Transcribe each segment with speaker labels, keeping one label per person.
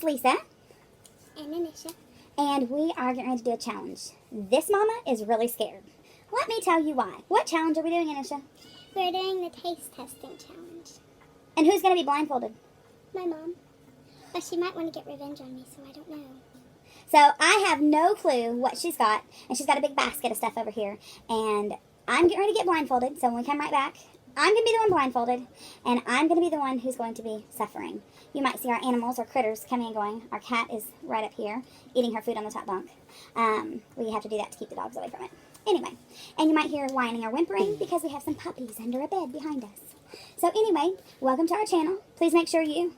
Speaker 1: it's Lisa.
Speaker 2: And Anisha.
Speaker 1: And we are getting ready to do a challenge. This mama is really scared. Let me tell you why. What challenge are we doing, Anisha?
Speaker 2: We're doing the taste testing challenge.
Speaker 1: And who's going to be blindfolded?
Speaker 2: My mom. But she might want to get revenge on me, so I don't know.
Speaker 1: So I have no clue what she's got. And she's got a big basket of stuff over here. And I'm getting ready to get blindfolded. So when we come right back, I'm going to be the one blindfolded. And I'm going to be the one who's going to be suffering. You might see our animals or critters coming and going. Our cat is right up here, eating her food on the top bunk. We have to do that to keep the dogs away from it. Anyway, and you might hear whining or whimpering because we have some puppies under a bed behind us. So anyway, welcome to our channel. Please make sure you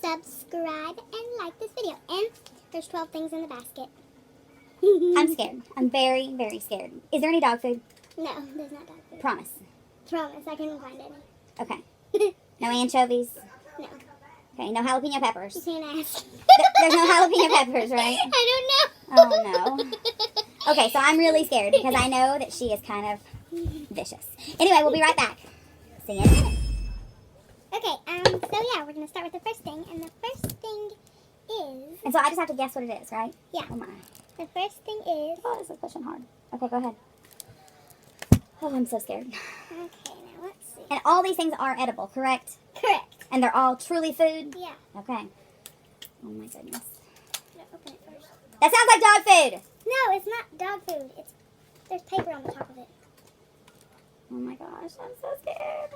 Speaker 2: subscribe and like this video. And there's 12 things in the basket.
Speaker 1: I'm scared. I'm very, very scared. Is there any dog food?
Speaker 2: No, there's not dog food.
Speaker 1: Promise.
Speaker 2: Promise, I couldn't find any.
Speaker 1: Okay. No anchovies?
Speaker 2: No.
Speaker 1: Okay, no jalapeno peppers?
Speaker 2: You can't ask.
Speaker 1: There's no jalapeno peppers, right?
Speaker 2: I don't know.
Speaker 1: Oh, no. Okay, so I'm really scared because I know that she is kind of vicious. Anyway, we'll be right back. See you in a minute.
Speaker 2: Okay, so yeah, we're going to start with the first thing. And the first thing is...
Speaker 1: And so I just have to guess what it is, right?
Speaker 2: Yeah.
Speaker 1: Oh, my.
Speaker 2: The first thing is...
Speaker 1: Oh, this is pushing hard. Okay, go ahead. Oh, I'm so scared.
Speaker 2: Okay, now let's see.
Speaker 1: And all these things are edible, correct?
Speaker 2: Correct.
Speaker 1: And they're all truly food?
Speaker 2: Yeah.
Speaker 1: Okay. Oh, my goodness.
Speaker 2: Open it first.
Speaker 1: That sounds like dog food!
Speaker 2: No, it's not dog food. There's paper on the top of it.
Speaker 1: Oh, my gosh. I'm so scared.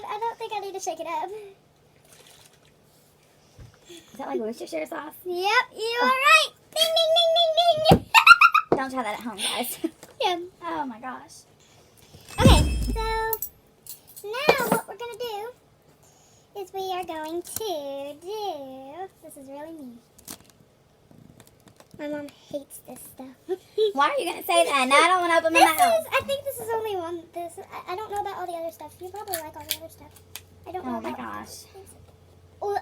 Speaker 2: I don't think I need to shake it up.
Speaker 1: Is that like Worcestershire sauce?
Speaker 2: Yep, you are right. Ding, ding, ding, ding, ding.
Speaker 1: Don't try that at home, guys.
Speaker 2: Yeah.
Speaker 1: Oh my gosh.
Speaker 2: Okay, so now what we're going to do is we are going to do, this is really mean. My mom hates this stuff.
Speaker 1: Why are you going to say that? Now I don't want to open my mouth.
Speaker 2: I think this is only one. I don't know about all the other stuff. You probably like all the other stuff. I don't know.
Speaker 1: Oh my gosh.
Speaker 2: Oh,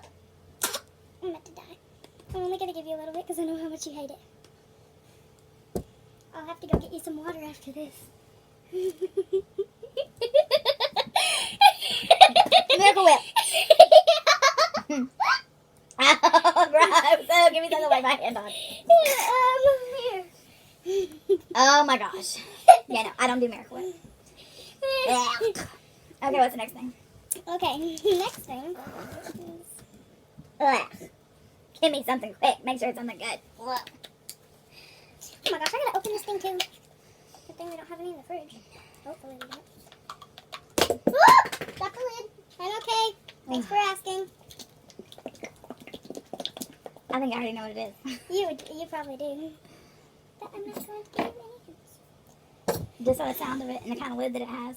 Speaker 2: I'm about to die. I'm only going to give you a little bit because I know how much you hate it. I'll have to go get you some water after this.
Speaker 1: Miracle Whip. Oh, gross. Oh, give me something to wipe my hand on.
Speaker 2: Here.
Speaker 1: Oh my gosh. Yeah, no, I don't do Miracle Whip. Okay, what's the next thing?
Speaker 2: Okay, next thing is...
Speaker 1: Ugh. Give me something quick. Make sure it's something good. Ugh.
Speaker 2: Oh my gosh, I gotta open this thing too. Good thing we don't have any in the fridge. Hopefully we don't. Woo! Got the lid. I'm okay. Thanks for asking.
Speaker 1: I think I already know what it is.
Speaker 2: You probably do. But I'm not going to get it in.
Speaker 1: Just on the sound of it and the kind of lid that it has.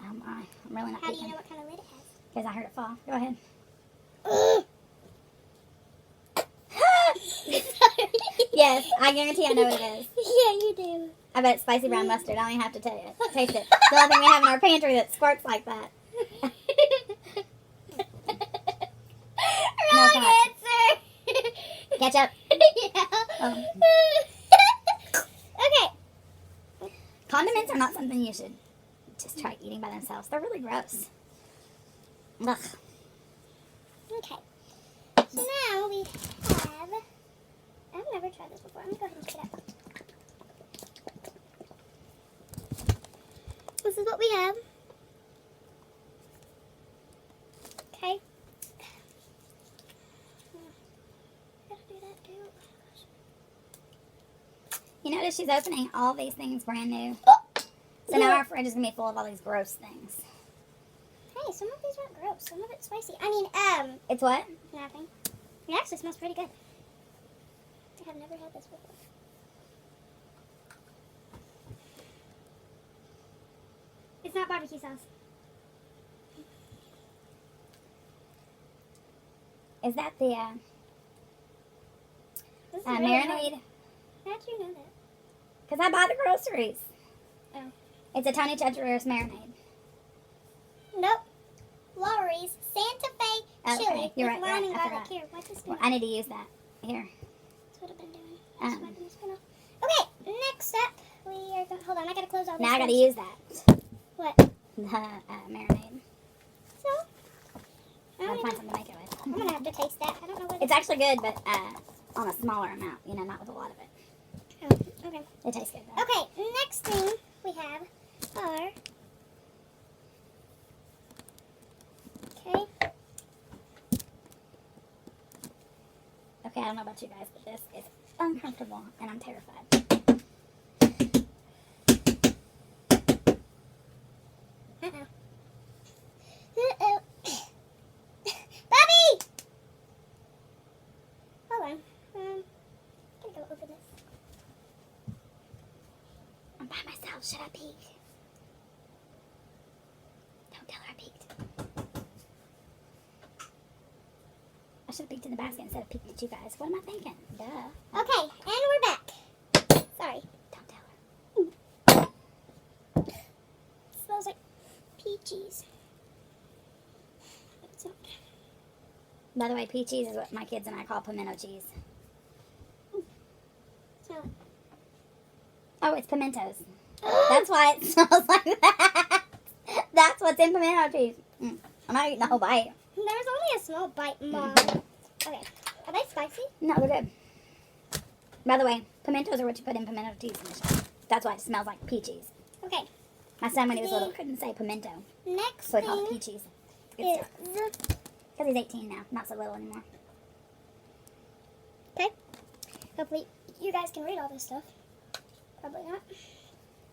Speaker 1: Oh my. I'm really not
Speaker 2: How do you
Speaker 1: peeking.
Speaker 2: know what kind of lid it has?
Speaker 1: Because I heard it fall. Go ahead.
Speaker 2: Sorry.
Speaker 1: Yes, I guarantee I know what it is.
Speaker 2: Yeah, you do.
Speaker 1: I bet it's spicy brown mustard. I don't even have to tell you. Taste it. The only thing we have in our pantry that squirts like that. No,
Speaker 2: Wrong answer.
Speaker 1: Ketchup.
Speaker 2: Yeah.
Speaker 1: Oh.
Speaker 2: Okay.
Speaker 1: Condiments are not something you should just try eating by themselves. They're really gross. Ugh.
Speaker 2: Okay. So now we have... I've never tried this before. I'm going to go ahead and pick it up. This is what we have. Okay. Gotta do that too.
Speaker 1: You notice she's opening all these things brand new.
Speaker 2: Oh.
Speaker 1: So now our fridge is going to be full of all these gross things.
Speaker 2: Hey, some of these aren't gross. Some of it's spicy. I mean,
Speaker 1: It's what?
Speaker 2: nothing. It actually smells pretty good. I have never had this before. It's not barbecue sauce.
Speaker 1: Is that the
Speaker 2: This is really
Speaker 1: marinade?
Speaker 2: hot. How'd you know that?
Speaker 1: Because I buy the groceries.
Speaker 2: Oh.
Speaker 1: It's a Tony Chachere's marinade.
Speaker 2: Nope. Lowry's Santa Fe
Speaker 1: Okay,
Speaker 2: chili
Speaker 1: you're
Speaker 2: with
Speaker 1: right,
Speaker 2: lime
Speaker 1: you're
Speaker 2: and
Speaker 1: right, I
Speaker 2: garlic.
Speaker 1: forgot.
Speaker 2: Here, wipe this
Speaker 1: Well,
Speaker 2: spoon.
Speaker 1: I need to use that. Here.
Speaker 2: That's what I've been doing. Just
Speaker 1: Um.
Speaker 2: wiping the spoon off. Okay, all this
Speaker 1: Now I gotta
Speaker 2: stuff.
Speaker 1: use that.
Speaker 2: What?
Speaker 1: The marinade.
Speaker 2: So,
Speaker 1: I gotta find something to make it with.
Speaker 2: I'm gonna have to taste that. I don't know what
Speaker 1: It's actually good, but on a smaller amount, you know, not with a lot of it.
Speaker 2: Oh, okay.
Speaker 1: It tastes good though.
Speaker 2: Okay, next thing we have are. Okay.
Speaker 1: Okay, I don't know about you guys, but this is uncomfortable and I'm terrified.
Speaker 2: Uh-oh. Uh-oh. Bobby! Hold on. Gotta go open this.
Speaker 1: I'm by myself. Should I peek? Don't tell her I peeked. I should have peeked in the basket instead of peeking at you guys. What am I thinking? Duh.
Speaker 2: Okay, and we're back. Sorry.
Speaker 1: Don't tell her.
Speaker 2: Smells like peaches. It's not.
Speaker 1: By the way, pea cheese is what my kids and I call pimento cheese.
Speaker 2: Smell it.
Speaker 1: Oh, it's pimentos. That's why it smells like that. That's what's in pimento cheese. I'm not eating the whole bite.
Speaker 2: There's only a small bite, Mom. Okay. Are they spicy?
Speaker 1: No, they're good. By the way, pimentos are what you put in pimento cheese in the shop. That's why it smells like pea cheese.
Speaker 2: Okay.
Speaker 1: My son, when he was little, couldn't say pimento,
Speaker 2: Next
Speaker 1: so he called it
Speaker 2: thing
Speaker 1: pea cheese. Good stuff.
Speaker 2: is...
Speaker 1: Because he's 18 now, not so little anymore.
Speaker 2: Okay. Hopefully you guys can read all this stuff. Probably not.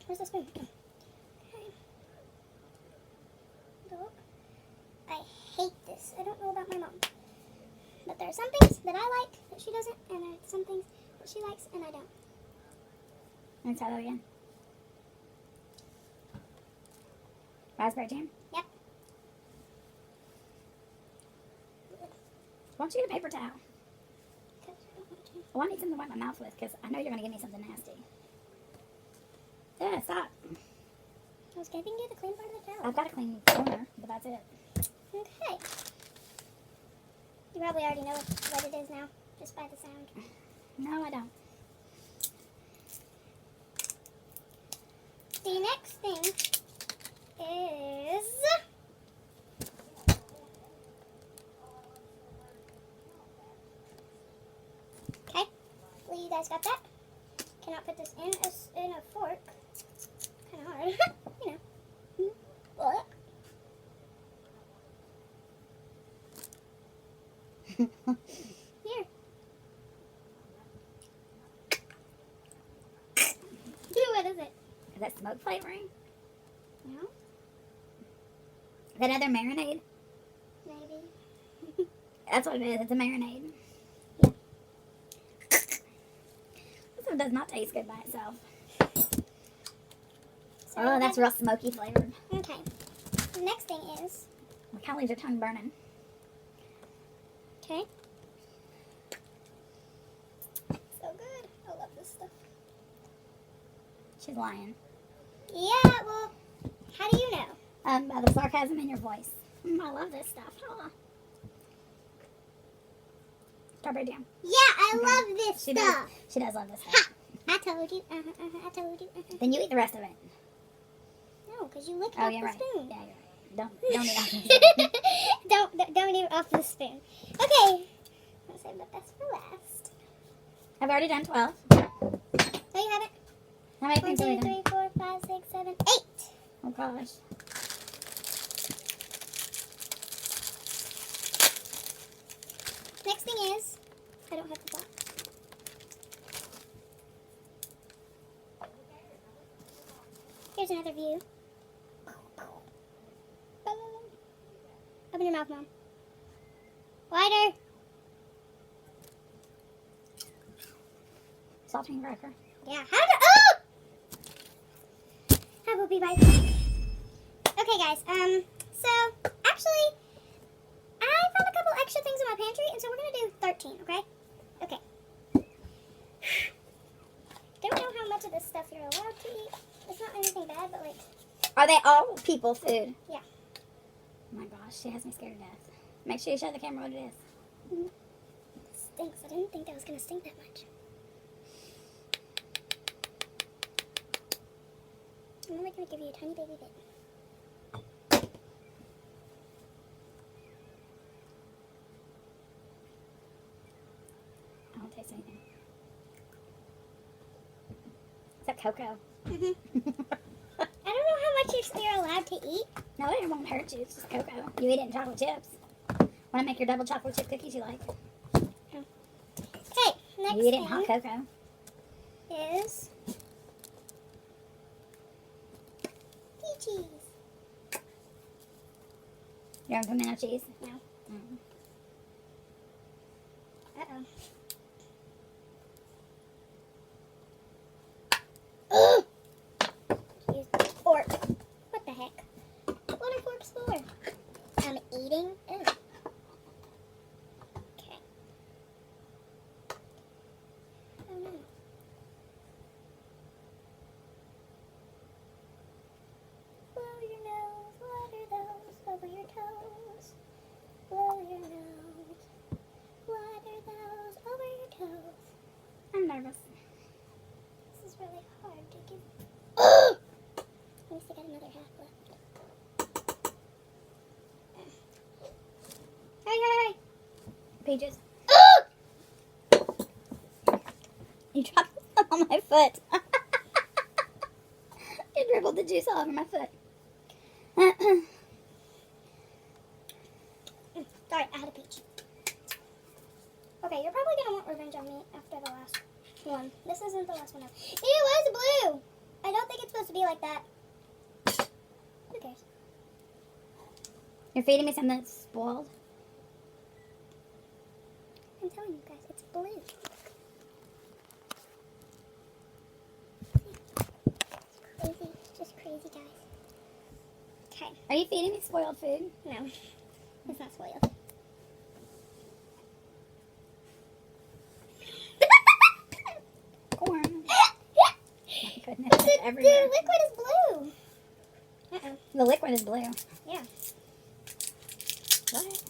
Speaker 2: Where's the spoon? Okay. Look. I hate this. I don't know about my mom. But there are some things that I like that she doesn't, and there are some things that she likes and I don't.
Speaker 1: Let's try that again. Raspberry jam?
Speaker 2: Yep.
Speaker 1: Why don't you get a paper towel?
Speaker 2: 'Cause I don't want to.
Speaker 1: Well, I need something to wipe my mouth with because I know you're going to give me something nasty. Yeah, stop.
Speaker 2: I was giving you the clean part of the towel.
Speaker 1: I've got a clean corner, but that's it.
Speaker 2: Okay. You probably already know what it is now, just by the sound.
Speaker 1: No, I don't.
Speaker 2: The next thing is... Okay. Well, you guys got that? Cannot put this in a fork. Kind of hard. You know. What? Here. What is it?
Speaker 1: Is that smoke flavoring?
Speaker 2: No?
Speaker 1: Is that other marinade?
Speaker 2: Maybe.
Speaker 1: That's what it is. It's a marinade.
Speaker 2: Yeah.
Speaker 1: This one does not taste good by itself.
Speaker 2: So
Speaker 1: Oh, that's real smoky flavored.
Speaker 2: Okay. The next thing is...
Speaker 1: It kind of leaves your tongue burning.
Speaker 2: Okay. So good. I love this stuff.
Speaker 1: She's lying.
Speaker 2: Yeah, well, how do you know?
Speaker 1: By the sarcasm in your voice. I love this stuff. Oh. Strawberry jam.
Speaker 2: Yeah, I love this
Speaker 1: She
Speaker 2: stuff.
Speaker 1: does. She does love this
Speaker 2: Ha!
Speaker 1: stuff.
Speaker 2: I told you. I told you.
Speaker 1: Then you eat the rest of it.
Speaker 2: No, because you licked
Speaker 1: Oh,
Speaker 2: off
Speaker 1: you're
Speaker 2: the
Speaker 1: right.
Speaker 2: spoon.
Speaker 1: Yeah, you're right. Don't eat off the spoon.
Speaker 2: Don't eat off the spoon. Okay. I'll save the best for last.
Speaker 1: I've already done 12.
Speaker 2: Oh, you have it?
Speaker 1: How many
Speaker 2: 1,
Speaker 1: things have
Speaker 2: 2,
Speaker 1: we done?
Speaker 2: 3, 4, 5, 6, 7, 8.
Speaker 1: Oh gosh.
Speaker 2: Next thing is, I don't have the box. Here's another view. Open your mouth, Mom. Wider.
Speaker 1: Saltine cracker.
Speaker 2: Yeah. How to? Oh! I will be right back. Okay, guys. So actually, I found a couple extra things in my pantry, and so we're gonna do 13. Okay. Okay. Don't know how much of this stuff you're allowed to eat. It's not anything bad, but like.
Speaker 1: Are they all people food?
Speaker 2: Yeah.
Speaker 1: Oh my gosh, she has me scared to death. Make sure you show the camera what it is.
Speaker 2: Stinks. I didn't think that was gonna stink that much. I'm only going to give you a tiny baby bit.
Speaker 1: I don't taste anything. Is that cocoa?
Speaker 2: I don't know how much you're allowed to eat.
Speaker 1: No, it won't hurt you. It's just cocoa. You eat it in chocolate chips. Want to make your double chocolate chip cookies you like?
Speaker 2: Okay, next
Speaker 1: You eat it in
Speaker 2: thing
Speaker 1: hot cocoa.
Speaker 2: is peaches.
Speaker 1: You want pimento cheese?
Speaker 2: No.
Speaker 1: Mm.
Speaker 2: Uh-oh. Ugh! Use the fork. What the heck? What are forks for? I'm eating. Ugh. Okay. Oh no. Blow your nose. Water those over your toes. Blow your nose. Water those over your toes.
Speaker 1: I'm nervous.
Speaker 2: This is really hard to give. At least I got another half left. Hurry.
Speaker 1: Peaches. You dropped some on my foot. You dribbled the juice all over my foot.
Speaker 2: Sorry, I had a peach. Okay, you're probably going to want revenge on me after the last one. This isn't the last one. It was blue. I don't think it's supposed to be like that. Who cares?
Speaker 1: You're feeding me something that's spoiled.
Speaker 2: I'm telling you guys, it's blue. It's crazy. It's just crazy, guys. Okay.
Speaker 1: Are you feeding me spoiled food?
Speaker 2: No. It's not spoiled.
Speaker 1: Corn. My goodness,
Speaker 2: The
Speaker 1: it's everywhere.
Speaker 2: liquid is blue. Uh-oh.
Speaker 1: The liquid is blue.
Speaker 2: Yeah.
Speaker 1: What?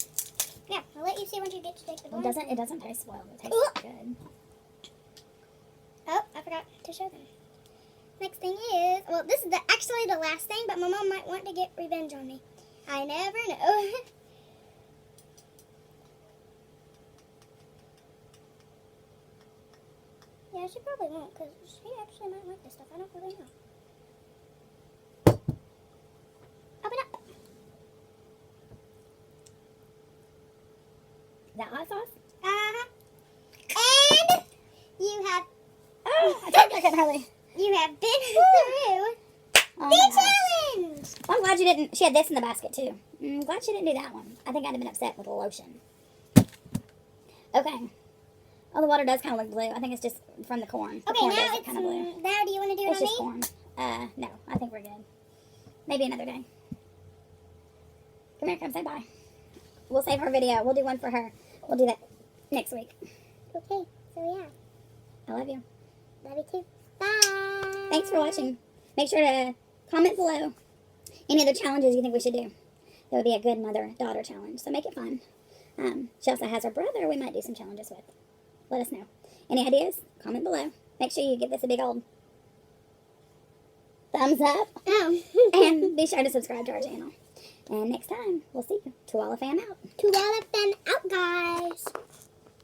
Speaker 2: Yeah, I'll let you see once you get to take the
Speaker 1: It
Speaker 2: blue.
Speaker 1: doesn't taste spoiled. It tastes
Speaker 2: Ooh.
Speaker 1: good.
Speaker 2: Oh, I forgot to show them. Next thing is, well, this is actually the last thing, but my mom might want to get revenge on me. I never know. Yeah, she probably won't, because she actually might like this stuff. I don't really know. Open up.
Speaker 1: Is that hot sauce?
Speaker 2: Uh-huh. And you have,
Speaker 1: Oh, I told you I couldn't hardly.
Speaker 2: you have been through
Speaker 1: Oh my
Speaker 2: the
Speaker 1: gosh.
Speaker 2: challenge.
Speaker 1: Well, I'm glad you didn't. She had this in the basket too. I'm glad she didn't do that one. I think I'd have been upset with the lotion. Okay. Oh, the water does kind of look blue. I think it's just from the corn. The
Speaker 2: Okay,
Speaker 1: corn
Speaker 2: now
Speaker 1: does look
Speaker 2: it's,
Speaker 1: kind of blue.
Speaker 2: now do you want to do it
Speaker 1: It's
Speaker 2: on
Speaker 1: just
Speaker 2: me?
Speaker 1: corn. No, I think we're good. Maybe another day. Come here, come say bye. We'll save her video. We'll do one for her. We'll do that next week.
Speaker 2: Okay, so yeah.
Speaker 1: I love you.
Speaker 2: Love you too. Bye.
Speaker 1: Thanks for watching. Make sure to comment below any other challenges you think we should do. That would be a good mother-daughter challenge. So make it fun. She also has her brother we might do some challenges with. Let us know. Any ideas? Comment below. Make sure you give this a big old thumbs up.
Speaker 2: Oh.
Speaker 1: And be sure to subscribe to our channel. And next time, we'll see you. Tualafam out.
Speaker 2: Tualafam out, guys.